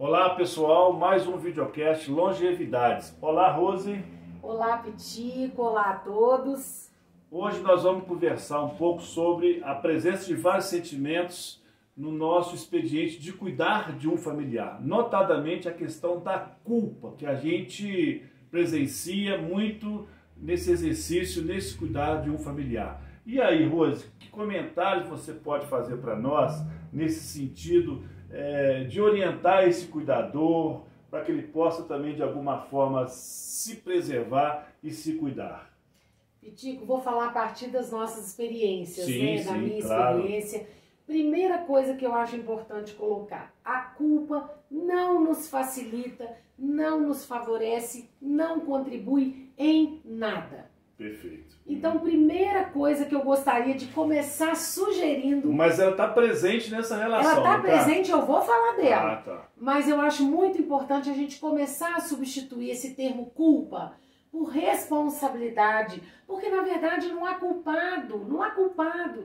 Olá pessoal, mais um videocast Longevidades. Olá Rose. Olá Pitico, olá a todos. Hoje nós vamos conversar um pouco sobre a presença de vários sentimentos no nosso expediente de cuidar de um familiar. Notadamente a questão da culpa, que a gente presencia muito nesse exercício, nesse cuidar de um familiar. E aí, Rose, que comentários você pode fazer para nós nesse sentido de orientar esse cuidador para que ele possa também, de alguma forma, se preservar e se cuidar? Pitico, vou falar a partir das nossas experiências, sim, da minha claro. experiência. Primeira coisa que eu acho importante colocar: a culpa não nos facilita, não nos favorece, não contribui em nada. Perfeito. Então, primeira coisa que eu gostaria de começar sugerindo... Mas ela está presente nessa relação. Ela está presente, eu vou falar dela. Tá. Mas eu acho muito importante a gente começar a substituir esse termo culpa por responsabilidade. Porque, na verdade, não há culpado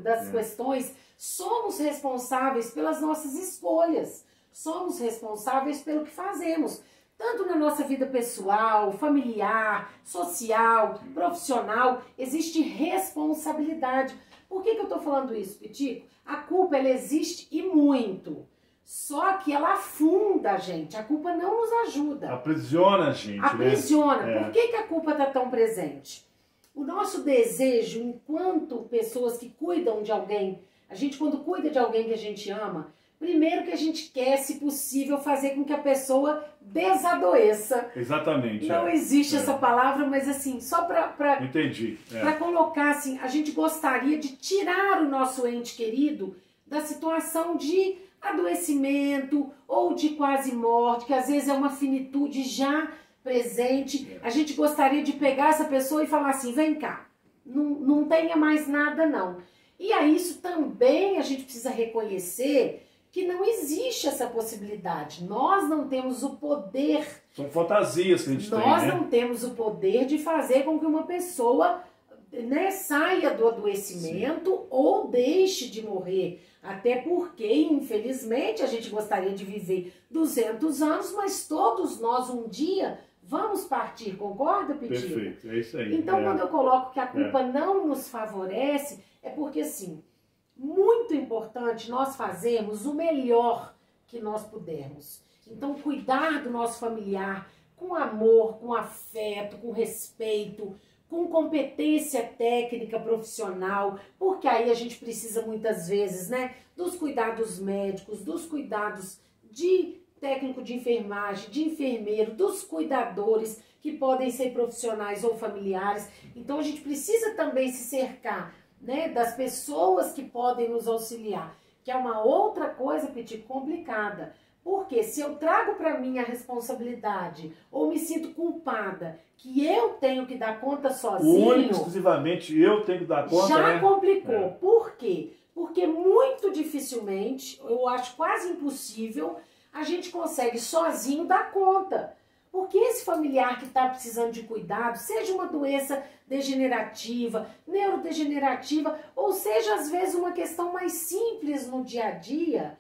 das questões. Somos responsáveis pelas nossas escolhas. Somos responsáveis pelo que fazemos. Tanto na nossa vida pessoal, familiar, social, profissional, existe responsabilidade. Por que eu estou falando isso, Pitico? A culpa, ela existe e muito. Só que ela afunda a gente. A culpa não nos ajuda. Aprisiona a gente, Aprisiona. né? Por que a culpa está tão presente? O nosso desejo, enquanto pessoas que cuidam de alguém, a gente quando cuida de alguém que a gente ama, primeiro que a gente quer, se possível, fazer com que a pessoa desadoeça. Exatamente. Não existe essa palavra, mas assim, só para entendi. Para colocar assim, a gente gostaria de tirar o nosso ente querido da situação de adoecimento ou de quase morte, que às vezes é uma finitude já presente. A gente gostaria de pegar essa pessoa e falar assim, vem cá, não tenha mais nada não. E a isso também a gente precisa reconhecer que não existe essa possibilidade. Nós não temos o poder. São fantasias que a gente tem, Nós não temos o poder de fazer com que uma pessoa saia do adoecimento ou deixe de morrer. Até porque, infelizmente, a gente gostaria de viver 200 anos, mas todos nós um dia vamos partir, concorda, Pitico? Perfeito, é isso aí. Então, quando eu coloco que a culpa não nos favorece, é porque, assim, muito importante nós fazermos o melhor que nós pudermos. Então, cuidar do nosso familiar com amor, com afeto, com respeito, com competência técnica profissional, porque aí a gente precisa muitas vezes, dos cuidados médicos, dos cuidados de técnico de enfermagem, de enfermeiro, dos cuidadores que podem ser profissionais ou familiares. Então, a gente precisa também se cercar das pessoas que podem nos auxiliar, que é uma outra coisa, Pitico, complicada. Porque se eu trago para mim a responsabilidade ou me sinto culpada que eu tenho que dar conta sozinho... Único, exclusivamente eu tenho que dar conta, já complicou. Por quê? Porque muito dificilmente, eu acho quase impossível, a gente consegue sozinho dar conta. Porque esse familiar que está precisando de cuidado, seja uma doença degenerativa, neurodegenerativa, ou seja, às vezes uma questão mais simples no dia a dia,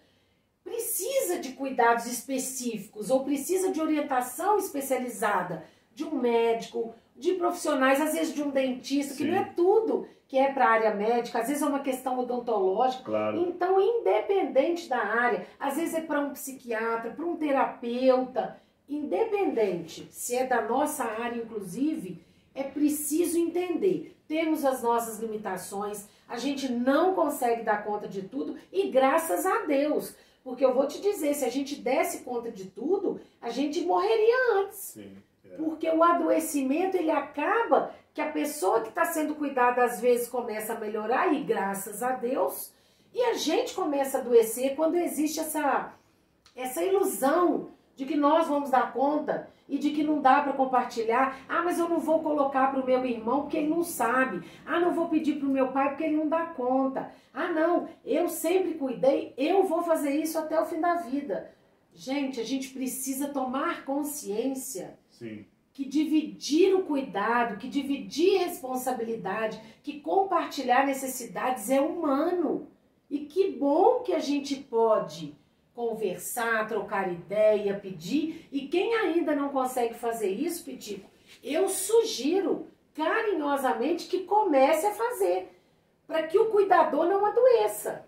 precisa de cuidados específicos ou precisa de orientação especializada de um médico, de profissionais, às vezes de um dentista, que não é tudo que é para a área médica, às vezes é uma questão odontológica. Claro. Então, independente da área, às vezes é para um psiquiatra, para um terapeuta, independente se é da nossa área, inclusive, é preciso entender. Temos as nossas limitações, a gente não consegue dar conta de tudo e graças a Deus. Porque eu vou te dizer, se a gente desse conta de tudo, a gente morreria antes. Sim, Porque o adoecimento, ele acaba que a pessoa que está sendo cuidada, às vezes, começa a melhorar, e graças a Deus, e a gente começa a adoecer quando existe essa ilusão de que nós vamos dar conta e de que não dá para compartilhar. Ah, mas eu não vou colocar para o meu irmão porque ele não sabe. Ah, não vou pedir para o meu pai porque ele não dá conta. Ah, não, eu sempre cuidei, eu vou fazer isso até o fim da vida. Gente, a gente precisa tomar consciência que dividir o cuidado, que dividir responsabilidade, que compartilhar necessidades é humano. E que bom que a gente pode conversar, trocar ideia, pedir. E quem ainda não consegue fazer isso, Pitico, eu sugiro carinhosamente que comece a fazer, para que o cuidador não adoeça.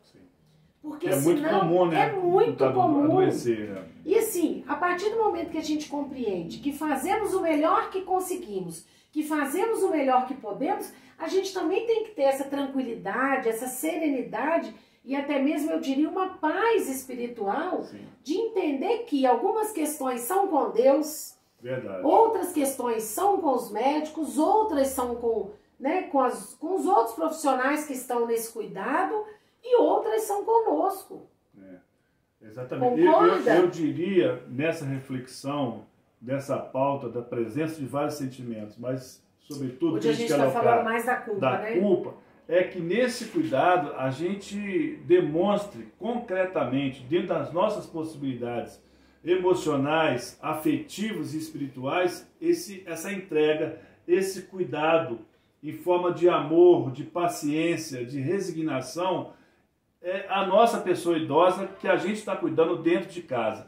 Porque é muito comum, né? É muito comum. Adoecer, né? E assim, a partir do momento que a gente compreende que fazemos o melhor que conseguimos, que fazemos o melhor que podemos, a gente também tem que ter essa tranquilidade, essa serenidade e até mesmo, eu diria, uma paz espiritual. Sim. De entender que algumas questões são com Deus, verdade, outras questões são com os médicos, outras são com os outros profissionais que estão nesse cuidado e outras são conosco. Exatamente. Eu diria, nessa reflexão, dessa pauta da presença de vários sentimentos, mas sobretudo hoje a gente está falando mais da culpa, né? Culpa, é que nesse cuidado a gente demonstre concretamente, dentro das nossas possibilidades emocionais, afetivas e espirituais, essa entrega, esse cuidado em forma de amor, de paciência, de resignação, a nossa pessoa idosa que a gente está cuidando dentro de casa.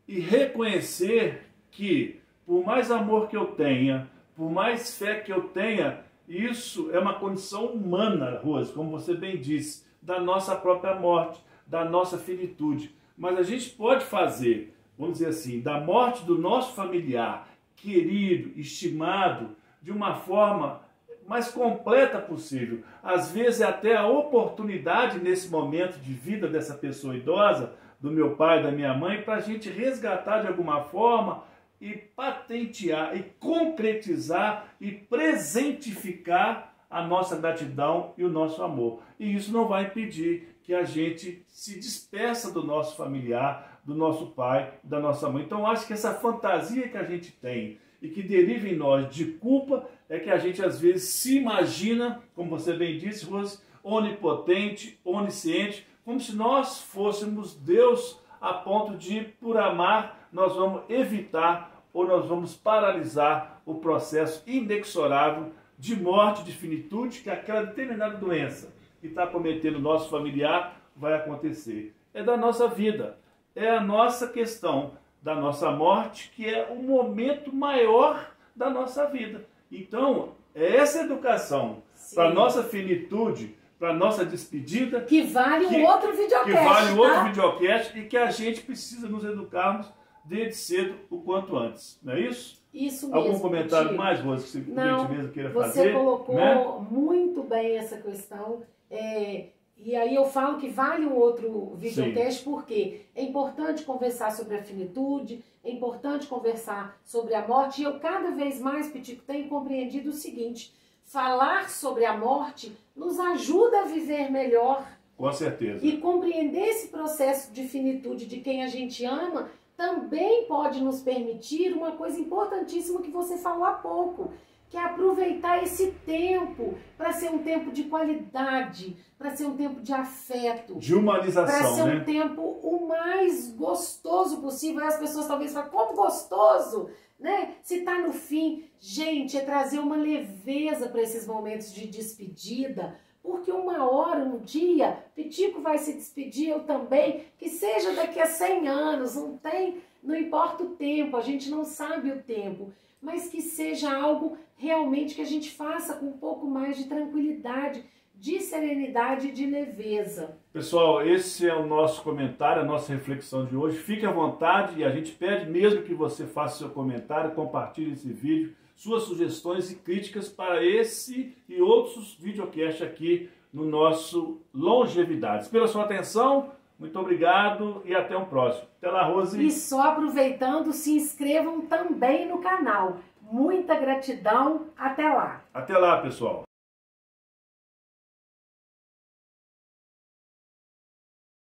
E reconhecer que, por mais amor que eu tenha, por mais fé que eu tenha, isso é uma condição humana, Rose, como você bem disse, da nossa própria morte, da nossa finitude. Mas a gente pode fazer, vamos dizer assim, da morte do nosso familiar, querido, estimado, de uma forma mais completa possível. Às vezes é até a oportunidade nesse momento de vida dessa pessoa idosa, do meu pai, da minha mãe, para a gente resgatar de alguma forma e patentear e concretizar e presentificar a nossa gratidão e o nosso amor. E isso não vai impedir que a gente se despeça do nosso familiar, do nosso pai, da nossa mãe. Então, acho que essa fantasia que a gente tem e que deriva em nós de culpa é que a gente às vezes se imagina, como você bem disse, Rose, onipotente, onisciente, como se nós fôssemos Deus a ponto de, por amar, nós vamos evitar ou nós vamos paralisar o processo inexorável de morte, de finitude, que aquela determinada doença que está cometendo o nosso familiar vai acontecer. É da nossa vida, é a nossa questão da nossa morte, que é o momento maior da nossa vida. Então, é essa educação para a nossa finitude, para a nossa despedida, que vale um outro videocast. Que vale outro videocast e que a gente precisa nos educarmos desde cedo, o quanto antes. Não é isso? Isso mesmo. Algum comentário mais, Rose, que você mesmo queira fazer? Você colocou muito bem essa questão. E aí eu falo que vale um outro videocast, porque é importante conversar sobre a finitude, é importante conversar sobre a morte. E eu cada vez mais, Pitico, tenho compreendido o seguinte: falar sobre a morte nos ajuda a viver melhor. Com certeza. E compreender esse processo de finitude de quem a gente ama também pode nos permitir uma coisa importantíssima que você falou há pouco, que é aproveitar esse tempo para ser um tempo de qualidade, para ser um tempo de afeto, de humanização, para ser né? um tempo o mais gostoso possível. Aí as pessoas talvez falem, como gostoso, né? Se está no fim. Gente, é trazer uma leveza para esses momentos de despedida, porque uma hora, um dia, Pitico vai se despedir, eu também, que seja daqui a 100 anos, não importa o tempo, a gente não sabe o tempo, mas que seja algo realmente que a gente faça com um pouco mais de tranquilidade, de serenidade e de leveza. Pessoal, esse é o nosso comentário, a nossa reflexão de hoje. Fique à vontade e a gente pede mesmo que você faça seu comentário, compartilhe esse vídeo, suas sugestões e críticas para esse e outros videocasts aqui no nosso Longevidades. Pela sua atenção, muito obrigado e até o próximo. Até lá, Rose. E só aproveitando, se inscrevam também no canal. Muita gratidão. Até lá. Até lá, pessoal.